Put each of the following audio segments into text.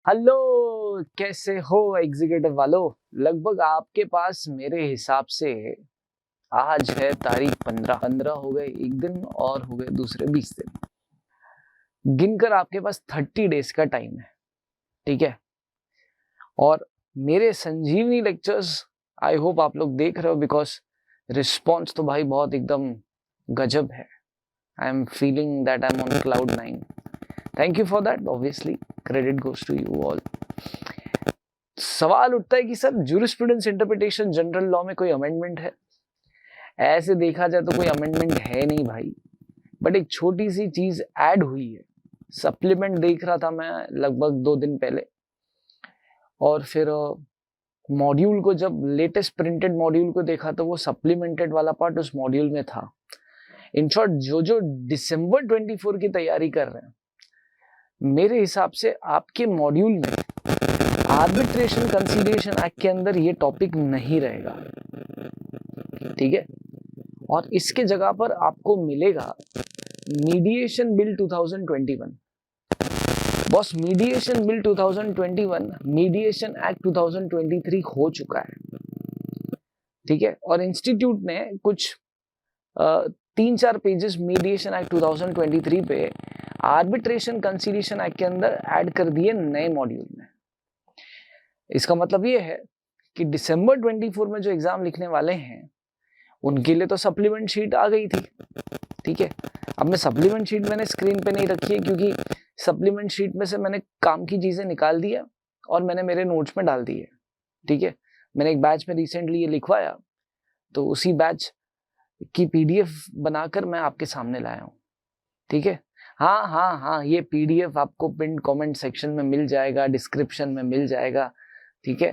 Hello, कैसे हो executive वालों। लगभग आपके पास मेरे हिसाब से आज है तारीख 15 हो गए, एक दिन और हो गए दूसरे 20 दिन। गिनकर आपके पास 30 डेज का टाइम है, ठीक है। और मेरे संजीवनी लेक्चर्स आई होप आप लोग देख रहे हो, बिकॉज रिस्पॉन्स तो भाई बहुत एकदम गजब है। I am feeling that I am on cloud 9। Thank you for that, obviously credit goes to you all. सवाल उठता है कि sir jurisprudence interpretation general law में कोई अमेंडमेंट है? ऐसे देखा जाए तो कोई अमेंडमेंट है नहीं भाई, बट एक छोटी सी चीज ऐड हुई है। सप्लीमेंट देख रहा था मैं लगभग 2 दिन पहले, और फिर मॉड्यूल को, जब लेटेस्ट प्रिंटेड मॉड्यूल को देखा तो वो सप्लीमेंटेड वाला पार्ट उस मॉड्यूल में था। इन शॉर्ट, जो जो दिसंबर 24 की तैयारी कर रहे हैं, मेरे हिसाब से आपके मॉड्यूल में आर्बिट्रेशन कंसीलिएशन एक्ट के अंदर ये टॉपिक नहीं रहेगा, ठीक है। और इसके जगह पर आपको मिलेगा mediation bill 2021। Boss, mediation bill 2021 mediation act 2023 हो चुका है, ठीक है। और इंस्टीट्यूट ने कुछ 3-4 पेजेस मीडिएशन एक्ट 2023 पे आर्बिट्रेशन कंसीलिएशन एक्ट के अंदर ऐड कर दिए नए मॉड्यूल में। इसका मतलब ये है कि दिसंबर 24 में जो एग्जाम लिखने वाले हैं उनके लिए तो सप्लीमेंट शीट आ गई थी, ठीक है। अब मैं सप्लीमेंट शीट मैंने स्क्रीन पे नहीं रखी है, क्योंकि सप्लीमेंट शीट में से मैंने काम की चीजें निकाल दिया और मैंने मेरे नोट्स में डाल दी है, ठीक है। मैंने एक बैच में रिसेंटली ये लिखवाया, तो उसी बैच की पीडीएफ बनाकर मैं आपके सामने लाया हूँ, ठीक है। हाँ हाँ हाँ, ये पीडीएफ आपको पिन कमेंट सेक्शन में मिल जाएगा, डिस्क्रिप्शन में मिल जाएगा, ठीक है।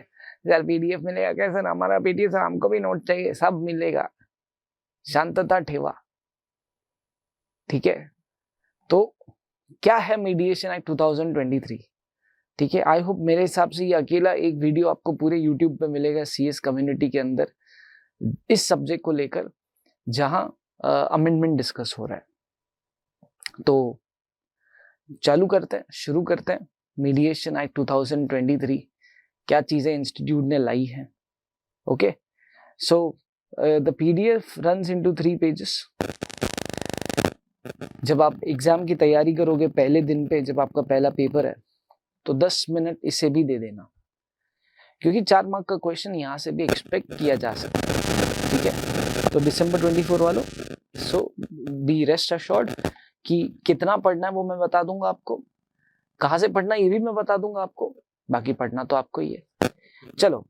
यार पीडीएफ मिलेगा कैसे? हमारा पीडीएफ, हमको भी नोट चाहिए, सब मिलेगा, शांतता ठेवा, ठीक है। तो क्या है मीडिएशन एक्ट 2023, ठीक है। आई होप, मेरे हिसाब से ये अकेला एक वीडियो आपको पूरे यूट्यूब पे मिलेगा सीएस कम्युनिटी के अंदर इस सब्जेक्ट को लेकर, जहां अमेंडमेंट डिस्कस हो रहा है। तो चालू करते हैं, शुरू करते हैं। मीडिएशन एक्ट 2023 क्या चीजें इंस्टीट्यूट ने लाई हैं, okay. So the PDF runs into 3 pages. जब आप एग्जाम की तैयारी करोगे पहले दिन पे, जब आपका पहला पेपर है, तो 10 मिनट इसे भी दे देना, क्योंकि 4 मार्क का क्वेश्चन यहाँ से भी एक्सपेक्ट किया जा सकता है, ठीक है। तो दिसंबर 24 वालों, सो बी रेस्ट अश्योर्ड कि कितना पढ़ना है वो मैं बता दूंगा आपको, कहाँ से पढ़ना ये भी मैं बता दूंगा आपको, बाकी पढ़ना तो आपको ही है। चलो,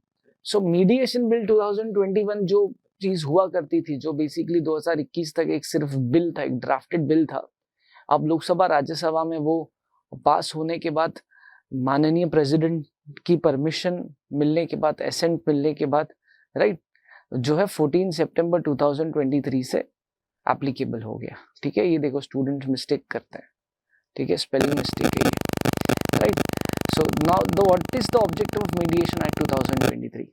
सो मीडिएशन बिल 2021 जो चीज हुआ करती थी, जो बेसिकली 2021 तक एक सिर्फ बिल था, एक ड्राफ्टेड बिल था। अब लोकसभा राज्यसभा में वो पास होने के बाद, माननीय प्रेसिडेंट की परमिशन मिलने के बाद, एसेंट मिलने के बाद, राइट, जो है 14 सितंबर 2023 से एप्लीकेबल हो गया, ठीक है। ये देखो, स्टूडेंट मिस्टेक करते हैं, ठीक है, स्पेलिंग मिस्टेक है ये, right. So now what is the objective of mediation act 2023,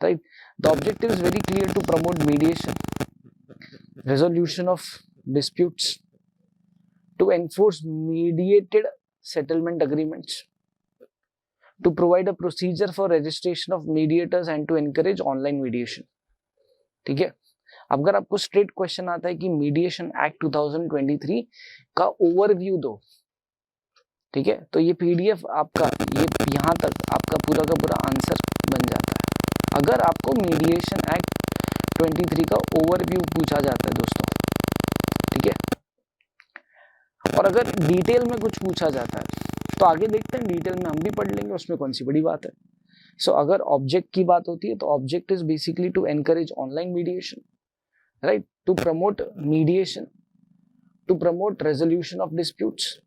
right? The objective is very clear: to promote mediation, resolution of disputes, to enforce mediated settlement agreements, to provide a procedure for registration of mediators and to encourage online mediation, ठीक है। अगर आपको straight question आता है कि mediation act 2023 का overview दो, ठीक है, तो ये पीडीएफ आपका, ये यहाँ तक आपका पूरा का पूरा आंसर बन जाता है अगर आपको मीडिएशन एक्ट 23 का ओवरव्यू पूछा जाता है दोस्तों, ठीक है। और अगर डिटेल में कुछ पूछा जाता है तो आगे देखते हैं, डिटेल में हम भी पढ़ लेंगे, उसमें कौन सी बड़ी बात है। सो अगर ऑब्जेक्ट की बात होती है तो object is basically to encourage online mediation, right, to promote mediation, to promote resolution of disputes,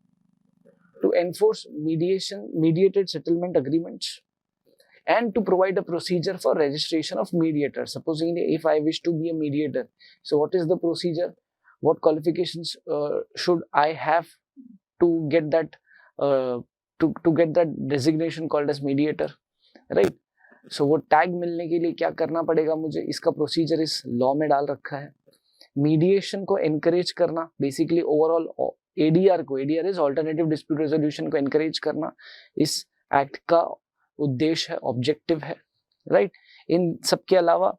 to enforce mediated settlement agreements, and to provide a procedure for registration of mediators. Supposing if I wish to be a mediator, so what is the procedure? What qualifications should I have to get that to get that designation called as mediator, right? So वो tag मिलने के लिए क्या करना पड़ेगा मुझे, इसका procedure इस लॉ में डाल रखा है। मीडिएशन को एनकरेज करना, बेसिकली ओवरऑल एडीआर को, ADR is alternative dispute resolution को एनकरेज करना, इस एक्ट का उद्देश्य है, ऑब्जेक्टिव है, राइट। इन सब के अलावा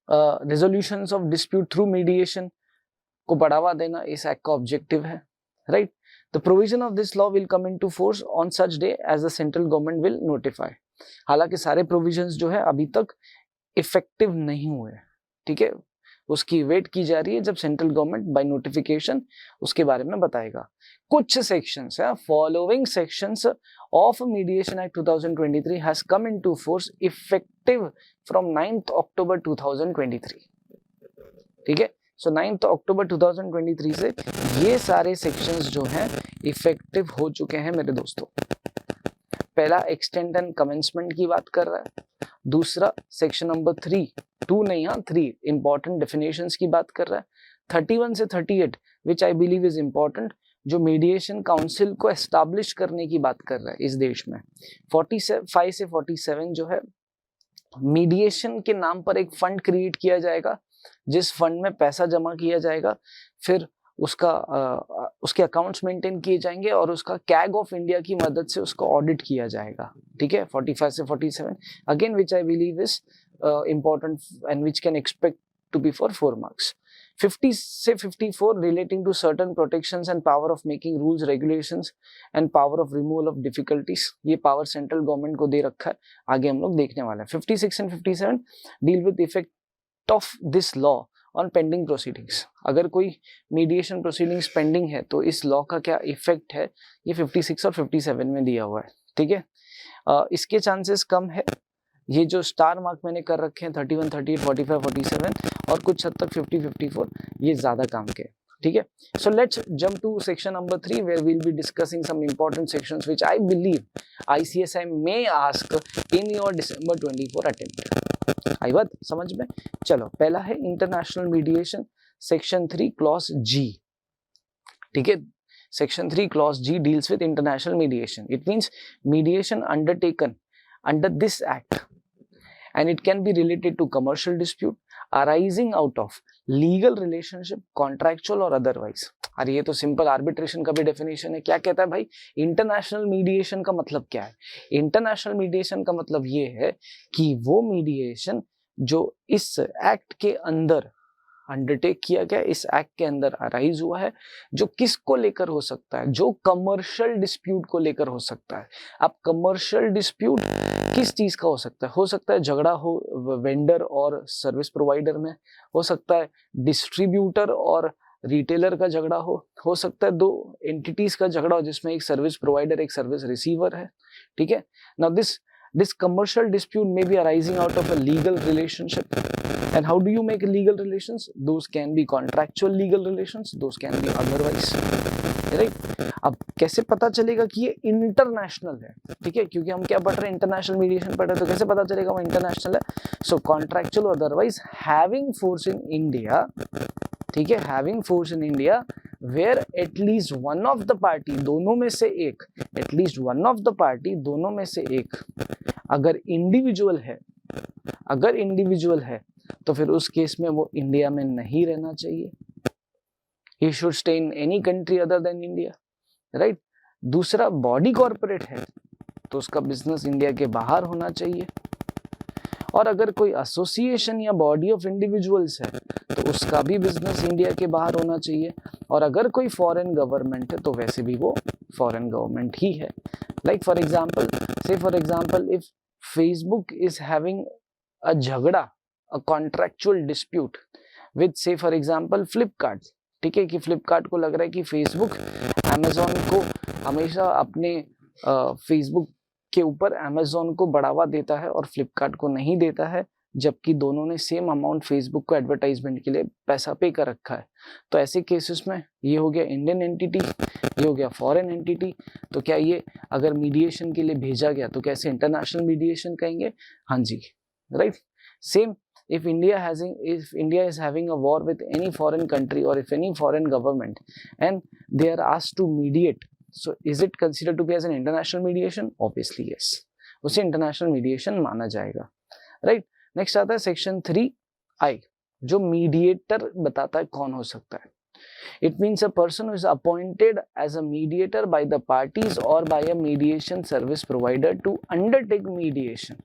resolutions of dispute through mediation को बढ़ावा देना इस एक्ट का ऑब्जेक्टिव है, right. The provision of this law will come into force on such day as the central government will notify. हालांकि सारे प्रोविजंस जो है अभी तक इफेक्टिव नहीं हुए, ठीक है, उसकी वेट की जा रही है जब सेंट्रल गवर्नमेंट बाय नोटिफिकेशन उसके बारे में बताएगा। कुछ सेक्शंस है, following sections of mediation act 2023 has come into force effective from 9th October 2023, ठीक है। सो 9th October 2023 से ये सारे सेक्शंस जो हैं इफेक्टिव हो चुके हैं मेरे दोस्तों। पहला एक्सटेंड एंड कमेंसमेंट की बात कर रहा है, दूसरा सेक्शन नंबर 3 इंपॉर्टेंट डेफिनेशंस की बात कर रहा है, 31 से 38 विच आई बिलीव इज इंपॉर्टेंट, जो मीडिएशन काउंसिल को एस्टैब्लिश करने की बात कर रहा है इस देश में। 45 से 47 जो है मीडिएशन के नाम पर एक फंड क्रिएट किया जाएगा, जिस फंड में पैसा जमा किया जाएगा, फिर उसके अकाउंट्स मेंटेन किए जाएंगे और उसका कैग ऑफ इंडिया की मदद से उसको ऑडिट किया जाएगा, ठीक है। 45 से 47 again which I believe is important and which can expect to be for 4 marks. 50 से 54 relating to certain protections and power of making rules, regulations and power of removal of difficulties, ये power central government को दे रखा है, आगे हम लोग देखने वाले हैं। 56 and 57 deal with the effect of this law on pending proceedings। अगर कोई mediation proceedings pending है तो इस law का क्या effect है, ये 56 और 57 में दिया हुआ है, ठीक है। इसके chances कम है, ये जो स्टार मार्क मैंने कर रखे हैं 31, 38, 45, 47 और कुछ हद तक 50, 54 ये ज्यादा काम के, ठीक है। So let's jump to section number 3 where we will be discussing some important sections which I believe ICSI may ask in your December 24 attempt. आई बात समझ में? चलो, पहला है international mediation, section 3 clause G, ठीक है। Section 3 clause G deals with international mediation. It means mediation undertaken under this act and it can be related to commercial dispute arising out of legal relationship, contractual or otherwise। अरे ये तो simple arbitration का भी definition है। क्या कहता है भाई, इंटरनेशनल मीडिएशन का मतलब क्या है? इंटरनेशनल मीडिएशन का मतलब ये है कि वो मीडिएशन जो इस एक्ट के अंदर अंडरटेक किया गया, इस एक्ट के अंदर अराइज हुआ है, जो किसको लेकर हो सकता है, जो कमर्शियल डिस्प्यूट को लेकर हो सकता है। अब कमर्शियल डिस्प्यूट किस चीज का हो सकता है झगड़ा हो वेंडर और सर्विस प्रोवाइडर में, हो सकता है डिस्ट्रीब्यूटर और रिटेलर का झगड़ा हो सकता है दो एंटिटीज का झगड़ा हो जिसमें एक सर्विस प्रोवाइडर एक सर्विस रिसीवर है, ठीक है। Now this commercial dispute may be arising out of a legal relationship, and how do you make legal relations? Those can be contractual legal relations, those can be otherwise, right? अब कैसे पता चलेगा कि ये international है, ठीक है, क्योंकि हम क्या पढ़ रहे हैं, इंटरनेशनल मीडिएशन पढ़ रहे हैं, तो कैसे पता चलेगा वो इंटरनेशनल है? सो कॉन्ट्रैक्चुअल और otherwise having force in India, ठीक है, having force in India where at least one of the party, दोनों में से एक, at least one of the party, दोनों में से एक अगर इंडिविजुअल है तो फिर उस केस में वो इंडिया में नहीं रहना चाहिए। He should stay in any country other than India, right? दूसरा, बॉडी कॉर्पोरेट है तो उसका बिजनेस इंडिया के बाहर होना चाहिए, और अगर कोई एसोसिएशन या बॉडी ऑफ इंडिविजुअल्स है तो उसका भी बिजनेस इंडिया के बाहर होना चाहिए, और अगर कोई फॉरेन गवर्नमेंट है तो वैसे भी वो फॉरेन गवर्नमेंट ही है। Like for example if Facebook is having a झगड़ा, अ कॉन्ट्रैक्चुअल डिस्प्यूट विद से फॉर एग्जाम्पल फ्लिपकार्ट, ठीक है, कि फ्लिपकार्ट को लग रहा है कि फेसबुक अमेजोन को हमेशा अपने फेसबुक के ऊपर अमेजोन को बढ़ावा देता है और फ्लिपकार्ट को नहीं देता है, जबकि दोनों ने सेम अमाउंट फेसबुक को एडवर्टाइजमेंट के लिए पैसा पे कर रखा है। तो ऐसे केसेस में ये हो गया इंडियन एंटिटी, ये हो गया फॉरेन एंटिटी, तो क्या ये अगर मीडिएशन के लिए भेजा गया तो कैसे इंटरनेशनल मीडिएशन कहेंगे? हाँ जी, right. Same if India is having a war with any foreign country or if any foreign government and they are asked to mediate, so is it considered to be as an international mediation? Obviously yes, उसे international mediation माना जाएगा, right? Next आता है section 3I, जो mediator बताता है कौन हो सकता है। It means a person who is appointed as a mediator by the parties or by a mediation service provider to undertake mediation.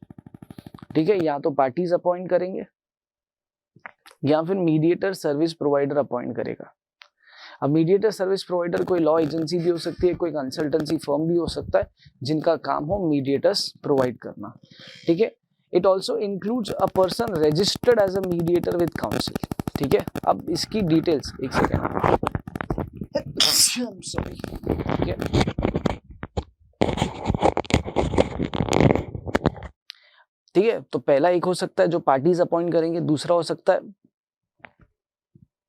ठीक है, या तो पार्टीज अपॉइंट करेंगे या फिर मीडिएटर सर्विस प्रोवाइडर अपॉइंट करेगा. अब मीडिएटर सर्विस प्रोवाइडर कोई लॉ एजेंसी भी हो सकती है, कोई कंसल्टेंसी फर्म भी हो सकता है जिनका काम हो मीडिएटर्स प्रोवाइड करना. ठीक है. It also includes a person registered as a mediator with council. ठीक है. अब इसकी डिटेल्स एक सेकेंड. सॉरी. ठीक है. ठीक है. तो पहला एक हो सकता है जो पार्टीज अपॉइंट करेंगे, दूसरा हो सकता है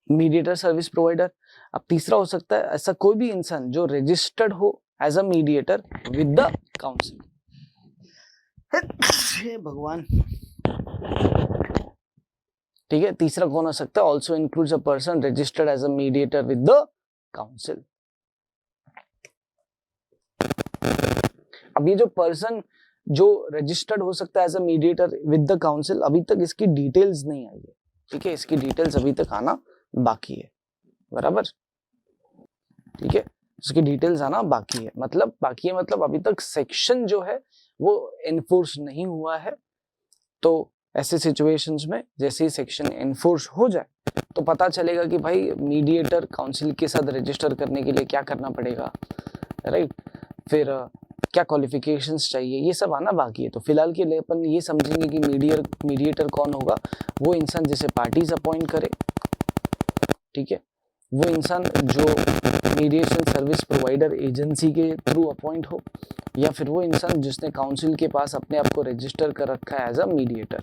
मीडिएटर सर्विस प्रोवाइडर. अब तीसरा हो सकता है ऐसा कोई भी इंसान जो रजिस्टर्ड हो as a mediator with the council. हे भगवान. ठीक है. तीसरा कौन हो सकता है? Also includes a person registered as a mediator with the council. अब ये जो पर्सन जो रजिस्टर्ड हो सकता है as a mediator with the council, अभी तक इसकी डिटेल्स नहीं आई है. ठीक है. इसकी डिटेल्स अभी तक आना बाकी है. बराबर. ठीक है. उसकी डिटेल्स आना बाकी है. मतलब बाकी है मतलब अभी तक सेक्शन जो है वो एनफोर्स नहीं हुआ है. तो ऐसे सिचुएशंस में जैसे ही सेक्शन एनफोर्स हो जाए तो पता चलेगा कि भाई मीडिएटर काउंसिल के साथ रजिस्टर करने के लिए क्या करना पड़ेगा. राइट. फिर क्या क्वालिफिकेशंस चाहिए, ये सब आना बाकी है. तो फिलहाल के लिए अपन ये समझेंगे कि मीडिएटर कौन होगा. वो इंसान जिसे पार्टीज अपॉइंट करे. ठीक है. वो इंसान जो मीडिएशन सर्विस प्रोवाइडर एजेंसी के थ्रू अपॉइंट हो, या फिर वो इंसान जिसने काउंसिल के पास अपने आप को रजिस्टर कर रखा है एज अ मीडिएटर.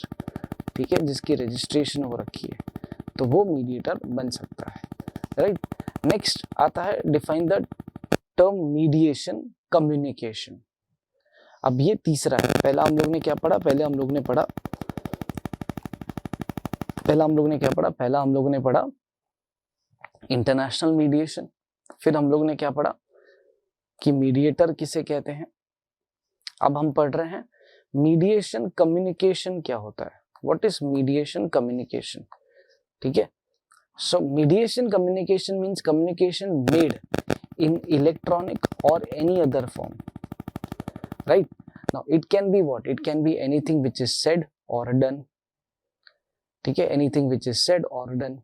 ठीक है. जिसकी रजिस्ट्रेशन हो रखी है, तो वो मीडिएटर बन सकता है. राइट. नेक्स्ट आता है define the term mediation communication. अब ये तीसरा है. पहला हम लोग ने क्या पढ़ा? पहला हम लोग ने पढ़ा इंटरनेशनल मीडिएशन. फिर हम लोग ने क्या पढ़ा कि मीडिएटर किसे कहते हैं. अब हम पढ़ रहे हैं मीडिएशन कम्युनिकेशन क्या होता है. What is mediation communication. ठीक है. So mediation communication means communication made in electronic or any other form. Right. Now it can be what? It can be anything which is said or done. ठीक है. anything which is said or done,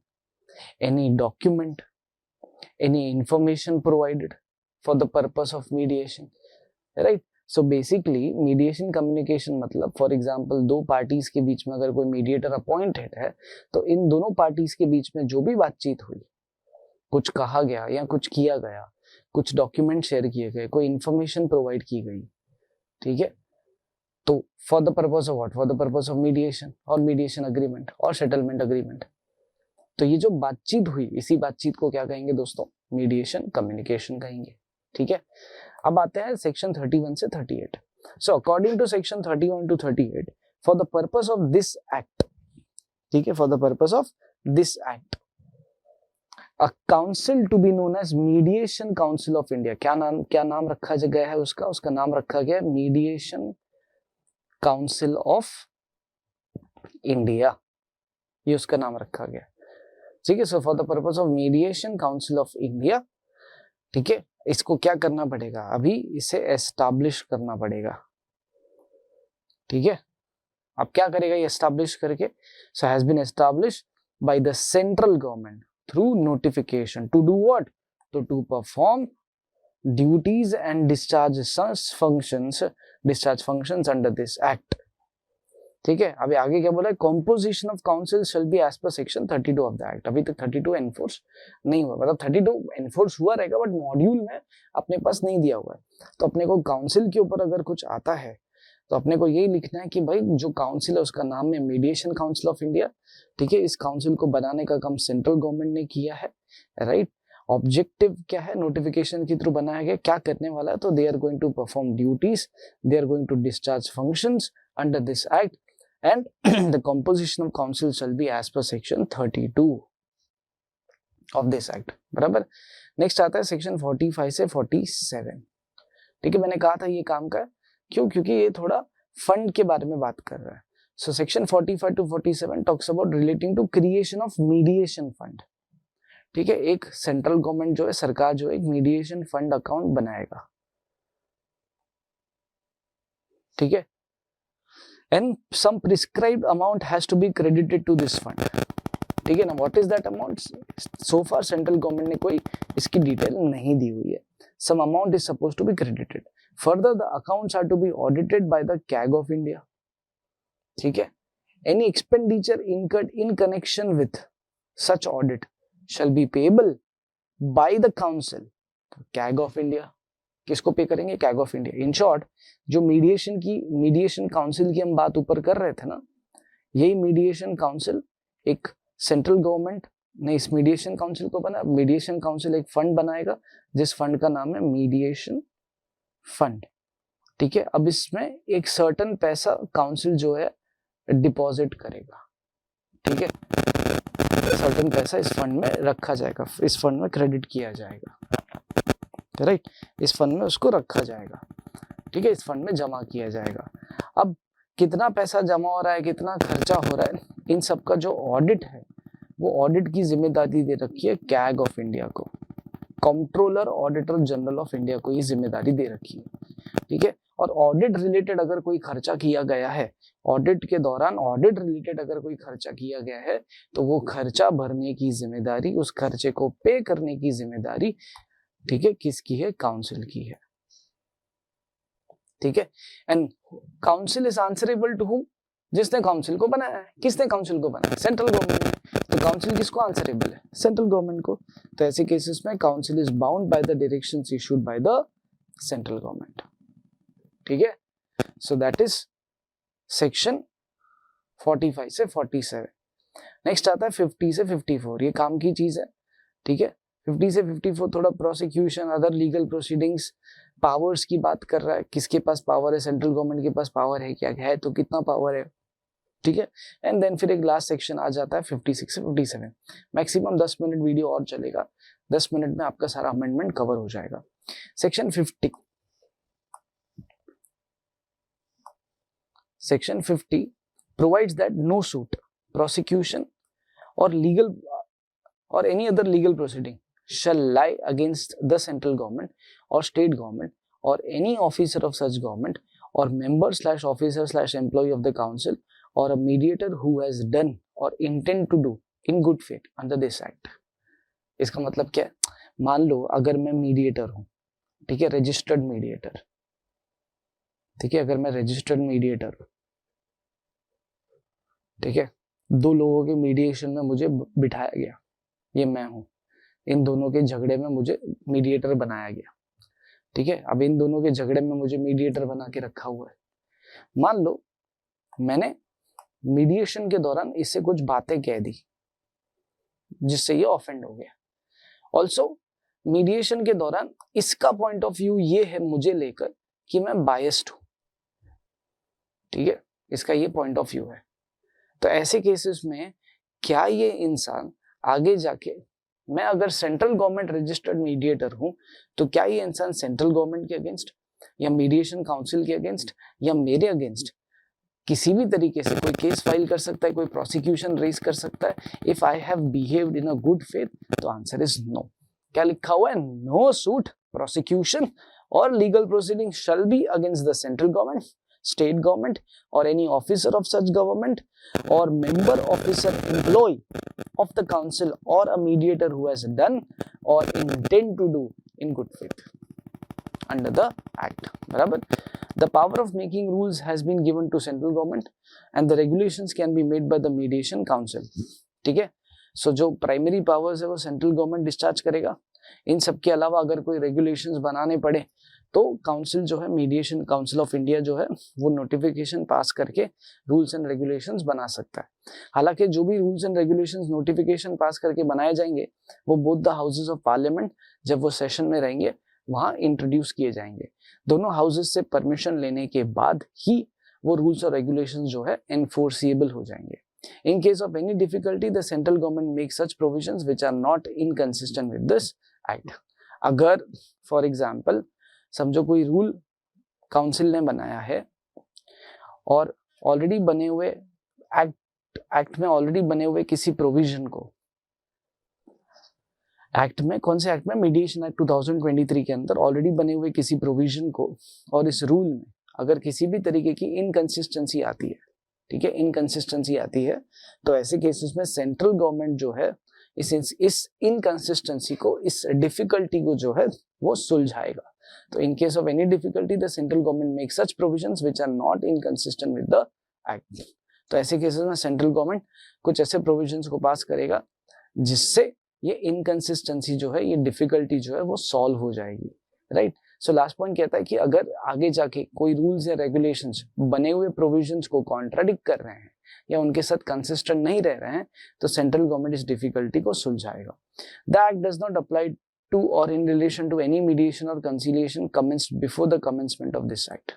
any document, any information provided for the purpose of mediation. Right. So basically mediation communication मतलब for example दो parties के बीच में अगर कोई mediator appointed है तो इन दोनों पार्टीज के बीच में जो भी बातचीत हुई, कुछ कहा गया या कुछ किया गया, कुछ डॉक्यूमेंट शेयर किए गए, कोई इंफॉर्मेशन प्रोवाइड की गई. ठीक है. तो for the purpose of what? For the purpose of mediation और मीडिएशन अग्रीमेंट और सेटलमेंट अग्रीमेंट. तो ये जो बातचीत हुई, इसी बातचीत को क्या कहेंगे दोस्तों? मीडिएशन कम्युनिकेशन कहेंगे. ठीक है. अब आते हैं सेक्शन 31 से 38. So according to section 31 to 38, for the purpose of this act. ठीक है. For the purpose of this act, A council to be known as Mediation Council of India. क्या नाम रखा गया है उसका? उसका नाम रखा गया है Mediation Council of India. ये उसका नाम रखा गया. ठीक है. So for the purpose of Mediation Council of India, ठीक है, इसको क्या करना पड़ेगा? अभी इसे एस्टैब्लिश करना पड़ेगा. ठीक है. अब क्या करेगा ये एस्टैब्लिश करके? So has been established by the central government through notification to do what? To perform duties and discharge functions under this act. ठीक है. अभी आगे क्या बोला है? composition of council shall be as per section 32 of the act. अभी तक 32 enforce नहीं हुआ. मतलब 32 एनफोर्स हुआ रहेगा बट मॉड्यूल में अपने पास नहीं दिया हुआ है. तो अपने को काउंसिल के ऊपर अगर कुछ आता है तो अपने को यही लिखना है कि भाई जो काउंसिल है उसका नाम है मीडिएशन काउंसिल ऑफ इंडिया. ठीक है. इस काउंसिल को बनाने का काम सेंट्रल गवर्नमेंट ने किया है. राइट. ऑब्जेक्टिव क्या है? नोटिफिकेशन के थ्रू बनाया गया. क्या करने वाला है? तो they are going to perform duties, they are going to discharge functions under this act, and the composition of council shall be as per section 32 of this act. बराबर. नेक्स्ट आता है सेक्शन 45 से 47. ठीक है. मैंने कहा था ये काम का क्यों? क्योंकि ये थोड़ा फंड के बारे में बात कर रहा है. So section 45 to 47 talks about relating to creation of mediation fund. ठीक है, एक सेंट्रल गवर्नमेंट जो है, सरकार जो है, एक मीडिएशन फंड अकाउंट बनाएगा, ठीक है, and some prescribed amount has to be credited to this fund, ठीक है ना। What is that amount? So far central government ने कोई इसकी डिटेल नहीं दी हुई है। Some amount is suppose to be credited. Further the accounts are to be audited by the CAG of India, ठीक है। Any expenditure incurred in connection with such audit shall be payable by the council, CAG of India. किसको पे करेंगे? CAG of India. In short, जो mediation council की हम बात ऊपर कर रहे थे ना, यही मीडिएशन काउंसिल एक सेंट्रल गवर्नमेंट ने इस मीडिएशन काउंसिल को बना। मीडिएशन काउंसिल एक फंड बनाएगा जिस फंड का नाम है मीडिएशन फंड, ठीक है। अब इसमें एक सर्टेन पैसा काउंसिल जो है डिपॉजिट करेगा, ठीक है। सर्टेन पैसा इस फंड में रखा जाएगा, इस फंड में क्रेडिट किया जाएगा, राइट। इस फंड में उसको रखा जाएगा, ठीक है, इस फंड में जमा किया जाएगा। अब कितना पैसा जमा हो रहा है, कितना खर्चा हो रहा है, इन सब का जो ऑडिट है वो ऑडिट की जिम्मेदारी दे रखी है कैग ऑफ इंडिया को, controller auditor general of India को ये जिम्मेदारी दे रखी है, ठीक है। और ऑडिट रिलेटेड अगर कोई खर्चा किया गया है, ऑडिट के दौरान ऑडिट रिलेटेड अगर कोई खर्चा किया गया है, तो वो खर्चा भरने की जिम्मेदारी, उस खर्चे को पे करने की जिम्मेदारी, ठीक है, किसकी है? काउंसिल की है, ठीक है। And council is answerable to whom? जिसने काउंसिल को बनाया है। किसने काउंसिल को बनाया? सेंट्रल गवर्नमेंट ने। तो काउंसिल किसको आंसरेबल है? सेंट्रल गवर्नमेंट को। तो ऐसे केसेस में council is bound by the directions issued by the central government, ठीक है। सो दैट इज सेक्शन 45 से 47। नेक्स्ट आता है 50 से 54। ये काम की चीज है, ठीक है। 50 से 54 थोड़ा prosecution, other legal proceedings, powers की बात कर रहा है। किसके पास पावर है? सेंट्रल गवर्नमेंट के पास पावर है क्या? है तो कितना पावर है, ठीक है। एंड देन फिर एक लास्ट सेक्शन आ जाता है 56 से 57। मैक्सिमम 10 मिनट वीडियो और चलेगा, 10 मिनट में आपका सारा अमेंडमेंट कवर हो जाएगा। Section 50, section 50 provides that no suit, prosecution or legal or any other legal proceeding shall lie against the central government or state government or any officer of such government or member/officer/employee of the council or a mediator who has done or intend to do in good faith under this act। इसका मतलब क्या है? मान लो अगर मैं mediator हूं, ठीक है, रजिस्टर्ड मीडिएटर, ठीक है, अगर मैं रजिस्टर्ड मीडिएटर हूं, ठीक है, दो लोगों के मीडिएशन में मुझे बिठाया गया, ये मैं हूं, इन दोनों के झगड़े में मुझे मीडिएटर बनाया गया, ठीक है। अब इन दोनों के झगड़े में मुझे मीडिएटर बना के रखा हुआ है। मान लो मैंने मीडिएशन के दौरान इससे कुछ बातें कह दी जिससे ये ऑफेंड हो गया। ऑल्सो मीडिएशन के दौरान इसका पॉइंट ऑफ व्यू ये है मुझे लेकर कि मैं बायस्ड हूं, ठीक है, इसका ये पॉइंट ऑफ व्यू है। तो ऐसे केसेस में क्या ये इंसान आगे जाके, मैं अगर सेंट्रल गवर्नमेंट रजिस्टर्ड मीडिएटर हूं, तो क्या ये इंसान सेंट्रल गवर्नमेंट के अगेंस्ट या मीडिएशन काउंसिल के अगेंस्ट या मेरे अगेंस्ट किसी भी तरीके से कोई केस फाइल कर सकता है, कोई प्रोसिक्यूशन रेज कर सकता है? If I have behaved in a good faith, तो आंसर इज नो। क्या लिखा हुआ है? नो सूट, प्रोसिक्यूशन और legal proceeding shall be against the central government, state government or any officer of such government or member officer employee of the council or a mediator who has done or intend to do in good faith under the act। बराबर। The power of making rules has been given to central government and the regulations can be made by the mediation council, ठीक है। सो जो primary powers है वो central government discharge करेगा। इन सब के अलावा अगर कोई रेगुलेशंस बनाने पड़े तो काउंसिल जो है, मीडिएशन काउंसिल ऑफ इंडिया जो है, वो नोटिफिकेशन पास करके रूल्स एंड रेगुलेशंस बना सकता है। हालांकि जो भी रूल्स एंड रेगुलेशंस नोटिफिकेशन पास करके बनाए जाएंगे वो both the houses of parliament जब वो सेशन में रहेंगे वहां इंट्रोड्यूस किए जाएंगे। दोनों हाउसेस से परमिशन लेने के बाद ही वो रूल्स और रेगुलेशंस जो है एनफोर्सिएबल हो जाएंगे। In case of any difficulty, the central government makes such provisions which are not inconsistent with this act। अगर फॉर एग्जाम्पल समझो कोई रूल काउंसिल ने बनाया है और ऑलरेडी बने हुए एक्ट में ऑलरेडी बने हुए किसी प्रोविजन को एक्ट में, कौन से एक्ट में, मीडिएशन एक्ट 2023 के अंदर ऑलरेडी बने हुए किसी प्रोविजन को और इस रूल में अगर किसी भी तरीके की इनकंसिस्टेंसी आती है, ठीक है, इनकंसिस्टेंसी आती है, तो ऐसे केसेस में सेंट्रल गवर्नमेंट जो है इस इनकंसिस्टेंसी को, इस डिफिकल्टी को जो है वो सुलझाएगा। तो in case of any difficulty the central government make such provisions which are not inconsistent with the act. तो ऐसे केसेस में सेंट्रल गवर्नमेंट कुछ ऐसे प्रोविजंस को पास करेगा जिससे ये इनकंसिस्टेंसी जो है, ये डिफिकल्टी जो है वो सॉल्व हो जाएगी, राइट। सो लास्ट पॉइंट कहता है कि अगर आगे जाके कोई रूल्स या रेगुलेशंस बने हुए प्रोविजंस को कॉन्ट्राडिक्ट कर रहे हैं या उनके साथ कंसिस्टेंट नहीं रह रहे हैं, तो सेंट्रल गवर्नमेंट इस डिफिकल्टी को सुलझाएगा। The act does not apply to or in relation to any mediation or conciliation commenced before the commencement of this act.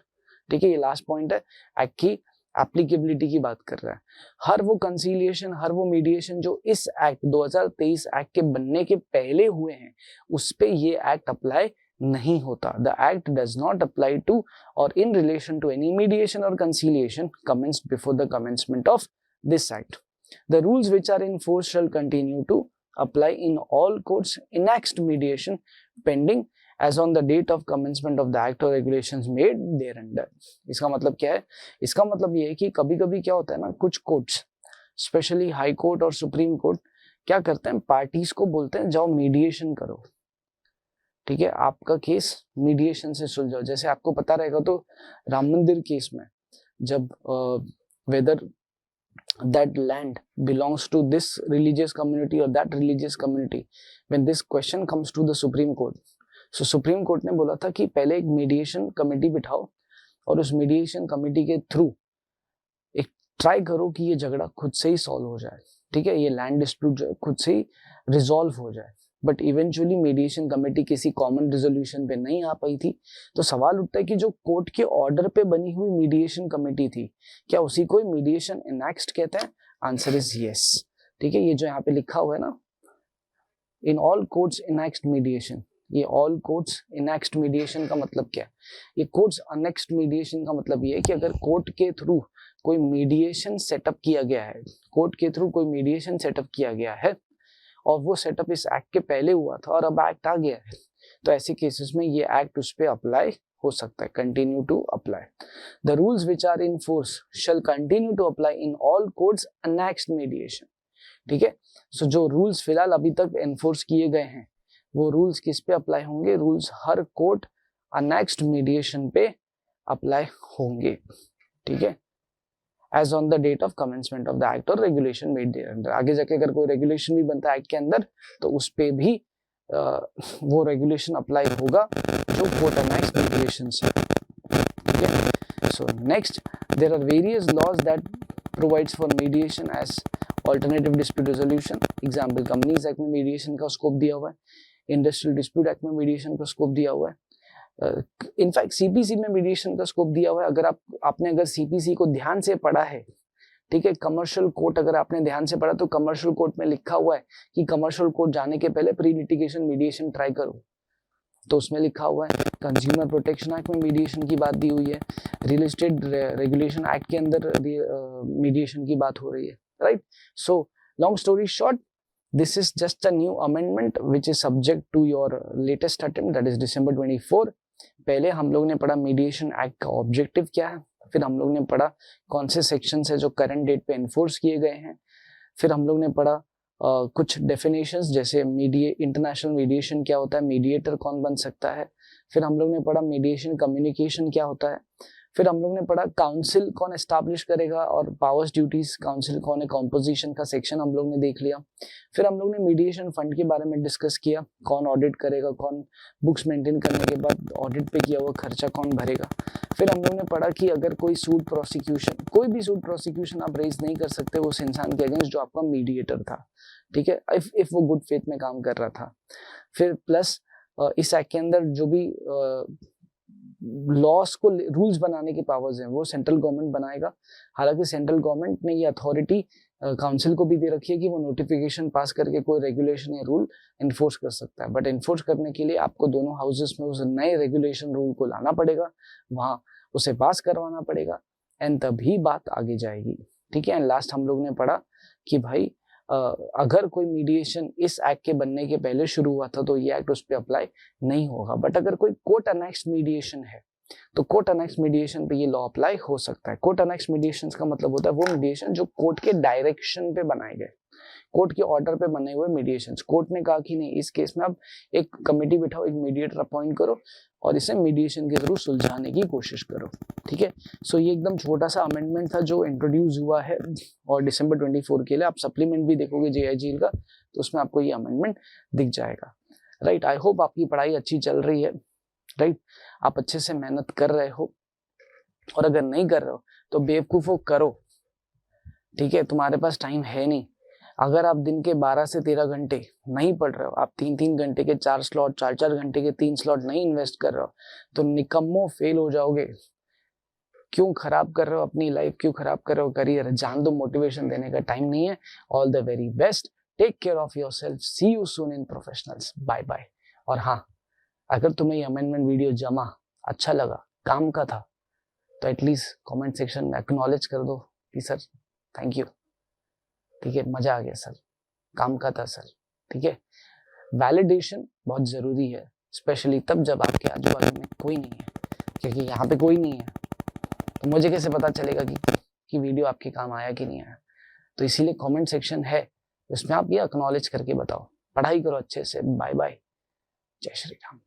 ठीक है, ये लास्ट पॉइंट है, एक्ट की एप्लीकेबिलिटी की बात कर रहा है। हर वो कंसीलिएशन, हर वो मीडिएशन जो इस एक्ट 2023 एक्ट के बनने के पहले हुए हैं, उस पे ये एक्ट अप्लाई नहीं होता। The act does not apply to or in relation to any mediation or conciliation commenced before the commencement of this act. The rules which are in force shall continue to apply in all courts annexed mediation pending as on the date of commencement of the act or regulations made thereunder। इसका मतलब क्या है? इसका मतलब ये है कि कभी कभी क्या होता है ना, कुछ कोर्ट्स स्पेशली हाई कोर्ट और सुप्रीम कोर्ट क्या करते हैं, पार्टीज को बोलते हैं जाओ मीडिएशन करो, ठीक है, आपका केस मीडिएशन से सुलझाओ। जैसे आपको पता रहेगा तो राम मंदिर केस में जब weather that land belongs to this religious community or that religious community, when this question comes to the Supreme Court, so Supreme Court ने बोला था कि पहले एक मीडिएशन कमेटी बिठाओ और उस मीडिएशन कमेटी के थ्रू एक ट्राई करो कि ये झगड़ा खुद से ही सॉल्व हो जाए, ठीक है, ये लैंड डिस्प्यूट जो है खुद से ही रिजॉल्व हो जाए। बट इवेंचुअली मीडिएशन कमेटी किसी कॉमन रिजोल्यूशन पे नहीं आ पाई थी, तो सवाल उठता है कि जो कोर्ट के ऑर्डर पे बनी हुई मीडिएशन कमेटी थी, क्या उसी को मीडिएशन एनेक्स्ड कहते हैं? Answer is yes. ठीक है, ये जो यहाँ पे लिखा हुआ है ना, इन ऑल कोर्ट्स एनेक्स्ड मीडिएशन, ये ऑल कोर्ट्स एनेक्स्ड मीडिएशन का मतलब क्या है? ये कोर्ट्स अनेक्स्ड मीडिएशन का मतलब ये है कि अगर कोर्ट के थ्रू कोई मीडिएशन सेटअप किया गया है, कोर्ट के थ्रू कोई मीडिएशन सेटअप किया गया है और वो सेटअप इस एक्ट के पहले हुआ था और अब एक्ट आ गया है, तो ऐसे केसेस में ये एक्ट उस पर अप्लाई हो सकता है, continue to apply. The rules which are in force shall continue to apply in all courts annexed mediation. ठीक है, सो जो रूल्स फिलहाल अभी तक एनफोर्स किए गए हैं वो रूल्स किस पे अप्लाई होंगे? रूल्स हर कोर्ट अनेक्स्ड मीडिएशन पे अप्लाई होंगे। ठीक है, as on the date of commencement of the act or regulation made thereafter। आगे जाके अगर कोई रेगुलेशन भी बनता है एक्ट के अंदर तो उस पे भी वो रेगुलेशन अप्लाई होगा जो कोर्ट अनेक्स्ड रेगुलेशंस है। ठीक है, so next there are various laws that provides for mediation as alternative dispute resolution. Example, companies act में मीडिएशन का स्कोप दिया हुआ है, इंडस्ट्रियल डिस्प्यूट एक्ट में मीडिएशन का स्कोप दिया हुआ है, इनफैक्ट सीपीसी में मीडिएशन का स्कोप दिया हुआ है। अगर आपने अगर सीपीसी को ध्यान से पढ़ा है, ठीक है, कमर्शियल कोर्ट अगर आपने ध्यान से पढ़ा तो कमर्शियल कोर्ट में लिखा हुआ है कि कमर्शियल कोर्ट जाने के पहले प्री लिटिगेशन मीडिएशन ट्राई करो, तो उसमें लिखा हुआ है। कंज्यूमर प्रोटेक्शन एक्ट में मीडिएशन की बात दी हुई है, रियल एस्टेट रेगुलेशन एक्ट के अंदर मीडिएशन की बात हो रही है, right. So long story short, this is just a new amendment which is subject to your latest attempt, that is December 24। पहले हम लोग ने पढ़ा मीडिएशन एक्ट का ऑब्जेक्टिव क्या है, फिर हम लोग ने पढ़ा कौन से सेक्शंस है जो करंट डेट पे एनफोर्स किए गए हैं, फिर हम लोग ने पढ़ा कुछ डेफिनेशंस जैसे इंटरनेशनल मीडिएशन क्या होता है, मीडिएटर कौन बन सकता है, फिर हम लोग ने पढ़ा मीडिएशन कम्युनिकेशन क्या होता है, फिर हम लोग ने पढ़ा काउंसिल कौन एस्टैब्लिश करेगा और पावर्स ड्यूटीज काउंसिल कौन है, कॉम्पोजिशन का सेक्शन हम लोग ने देख लिया। फिर हम लोग ने मीडिएशन फंड के बारे में डिस्कस किया, कौन ऑडिट करेगा, कौन बुक्स मेंटेन करने के बाद ऑडिट पे किया हुआ खर्चा कौन भरेगा। फिर हम लोग ने पढ़ा कि अगर कोई सूट प्रोसिक्यूशन, कोई भी सूट प्रोसिक्यूशन आप रेज नहीं कर सकते उस इंसान के अगेंस्ट जो आपका मीडिएटर था, ठीक है, इफ वो गुड फेथ में काम कर रहा था। फिर प्लस इस एक्ट के अंदर जो भी लॉस को रूल्स बनाने के पावर्स हैं वो सेंट्रल गवर्नमेंट बनाएगा। हालांकि सेंट्रल गवर्नमेंट ने ये अथॉरिटी काउंसिल को भी दे रखी है कि वो नोटिफिकेशन पास करके कोई रेगुलेशन या रूल इन्फोर्स कर सकता है, बट इन्फोर्स करने के लिए आपको दोनों हाउसेस में उस नए रेगुलेशन रूल को लाना पड़ेगा, वहां उसे पास करवाना पड़ेगा एंड तभी बात आगे जाएगी। ठीक है, एंड लास्ट हम लोग ने पढ़ा कि भाई अगर कोई मीडिएशन इस एक्ट के बनने के पहले शुरू हुआ था तो ये एक्ट उस पर अप्लाई नहीं होगा। बट अगर कोई कोर्ट अनेक्स मीडिएशन है तो कोर्ट अनेक्स मीडिएशन पे ये लॉ अप्लाई हो सकता है। कोर्ट अनेक्स मीडिएशन का मतलब होता है वो मीडिएशन जो कोर्ट के डायरेक्शन पे बनाए गए, कोर्ट के ऑर्डर पे बने हुए मीडिएशंस। कोर्ट ने कहा कि नहीं, इस केस में अब एक कमेटी बिठाओ, एक मीडिएटर अपॉइंट करो और इसे मीडिएशन के थ्रू सुलझाने की कोशिश करो। ठीक है, सो ये एकदम छोटा सा अमेंडमेंट था जो इंट्रोड्यूस हुआ है और दिसंबर 24 के लिए आप सप्लीमेंट भी देखोगे JIGL का तो उसमें आपको ये अमेंडमेंट दिख जाएगा। राइट, आई होप आपकी पढ़ाई अच्छी चल रही है। राइट, आप अच्छे से मेहनत कर रहे हो और अगर नहीं कर रहे हो तो बेवकूफो करो। ठीक है, तुम्हारे पास टाइम है नहीं। अगर आप दिन के 12 से 13 घंटे नहीं पढ़ रहे हो, आप 3-3 घंटे के 4 स्लॉट, 4-4 घंटे के 3 स्लॉट नहीं इन्वेस्ट कर रहे हो तो निकम्मो फेल हो जाओगे। क्यों खराब कर रहे हो अपनी लाइफ, क्यों खराब कर रहे हो करियर? जान दो, मोटिवेशन देने का टाइम नहीं है। All the very best, take care of yourself, see you soon in professionals, bye bye. और हाँ, अगर तुम्हें ये अमेंडमेंट वीडियो जमा, अच्छा लगा, काम का था तो एटलीस्ट कमेंट सेक्शन में एक्नॉलेज कर दो कि सर थैंक यू। ठीक है, मजा आ गया सर, काम का था सर। ठीक है, वैलिडेशन बहुत जरूरी है, स्पेशली तब जब आपके आजू बाजू में कोई नहीं है, क्योंकि यहाँ पे कोई नहीं है तो मुझे कैसे पता चलेगा कि वीडियो आपके काम आया कि नहीं आया। तो इसीलिए कमेंट सेक्शन है, उसमें आप ये एक्नॉलेज करके बताओ। पढ़ाई करो अच्छे से। बाय बाय, जय श्री राम।